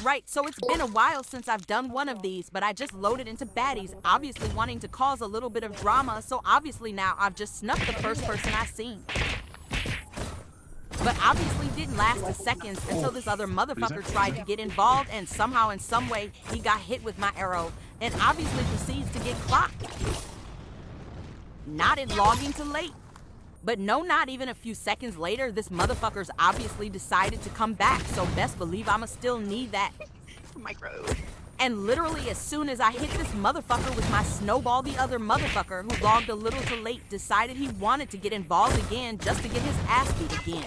Right, so it's been a while since I've done one of these, but I just loaded into Baddies, obviously wanting to cause a little bit of drama, so obviously now I've just snuffed the first person I seen. But obviously didn't last a second until this other motherfucker tried to get involved, and somehow in some way he got hit with my arrow and obviously proceeds to get clocked. Not in logging to late. But no, not even a few seconds later, this motherfucker's obviously decided to come back, so best believe I'ma still need that. Micro. And literally as soon as I hit this motherfucker with my snowball, the other motherfucker who logged a little too late decided he wanted to get involved again just to get his ass beat again.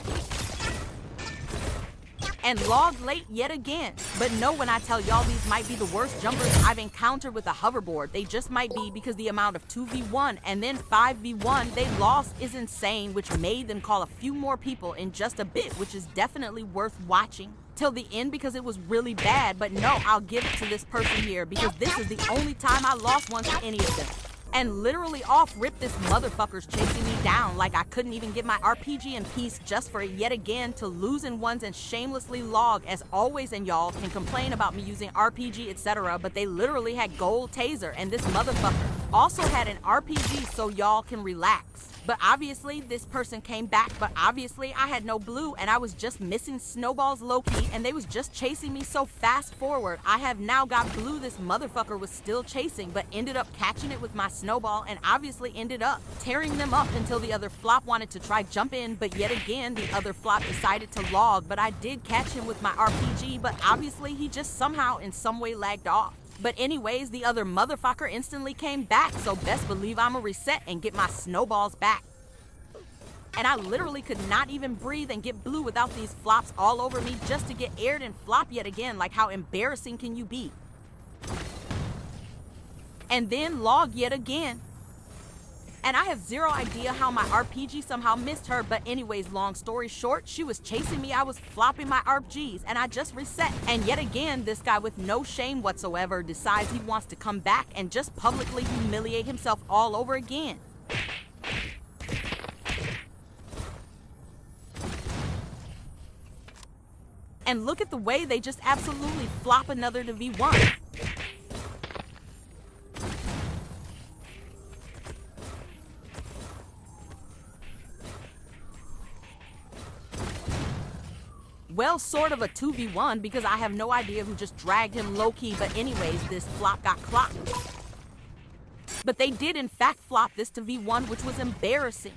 And logged late yet again. But no, when I tell y'all these might be the worst jumpers I've encountered with a hoverboard, they just might be because the amount of 2v1 and then 5v1 they lost is insane, which made them call a few more people in just a bit, which is definitely worth watching till the end because it was really bad. But no, I'll give it to this person here because this is the only time I lost one to any of them. And literally off rip, this motherfucker's chasing me down like I couldn't even get my RPG in peace just for it yet again to lose in ones and shamelessly log as always. And y'all can complain about me using RPG etc, but they literally had gold taser and this motherfucker also had an RPG, so y'all can relax. But obviously this person came back, but obviously I had no blue and I was just missing snowballs low-key and they was just chasing me. So fast forward, I have now got blue. This motherfucker was still chasing but ended up catching it with my snowball and obviously ended up tearing them up until the other flop wanted to try jump in, but yet again the other flop decided to log, but I did catch him with my RPG, but obviously he just somehow in some way lagged off. But anyways, the other motherfucker instantly came back, so best believe I'ma reset and get my snowballs back. And I literally could not even breathe and get blue without these flops all over me just to get aired and flop yet again. Like, how embarrassing can you be? And then log yet again. And I have zero idea how my RPG somehow missed her, but anyways, long story short, she was chasing me, I was flopping my RPGs, and I just reset. And yet again, this guy with no shame whatsoever decides he wants to come back and just publicly humiliate himself all over again. And look at the way they just absolutely flop another to V1. Well, sort of a 2v1 because I have no idea who just dragged him low-key, but anyways, this flop got clocked. But they did in fact flop this to V1, which was embarrassing.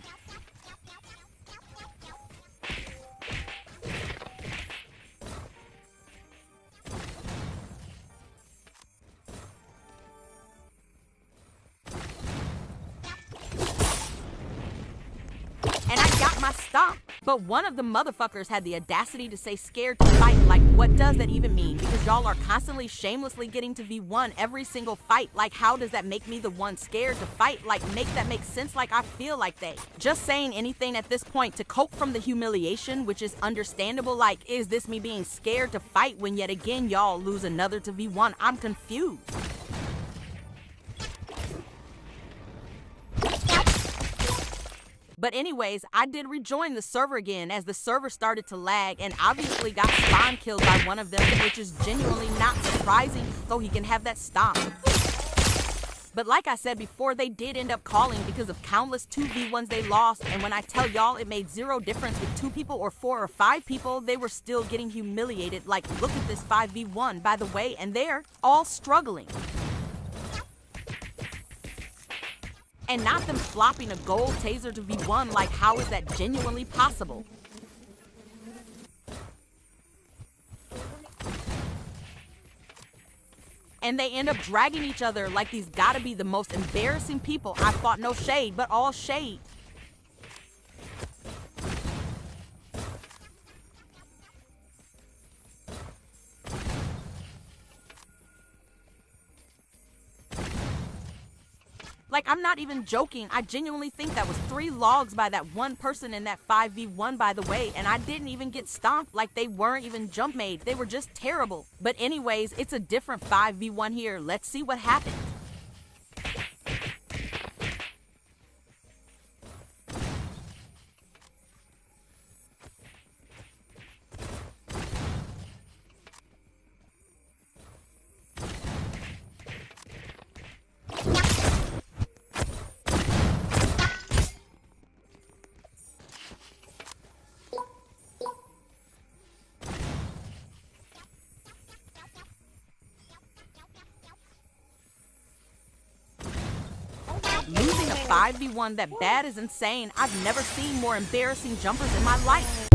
And I got my stop. But one of the motherfuckers had the audacity to say scared to fight. Like, what does that even mean? Because y'all are constantly shamelessly getting to V1 every single fight. Like, how does that make me the one scared to fight? Like, make that make sense? Like, I feel like they just saying anything at this point to cope from the humiliation, which is understandable. Like, is this me being scared to fight when yet again y'all lose another to V1? I'm confused. But anyways, I did rejoin the server again as the server started to lag and obviously got spawn killed by one of them, which is genuinely not surprising, so he can have that stomp. But like I said before, they did end up calling because of countless 2v1s they lost, and when I tell y'all it made zero difference with 2 people or 4 or 5 people, they were still getting humiliated. Like, look at this 5v1 by the way, and they're all struggling. And not them flopping a gold taser to V1, like how is that genuinely possible? And they end up dragging each other like these gotta be the most embarrassing people. I fought, no shade, but all shade. Like, I'm not even joking. I genuinely think that was 3 logs by that one person in that 5v1, by the way, and I didn't even get stomped. Like, they weren't even jump made. They were just terrible. But anyways, it's a different 5v1 here. Let's see what happened. Losing a 5v1 that bad is insane. I've never seen more embarrassing jumpers in my life.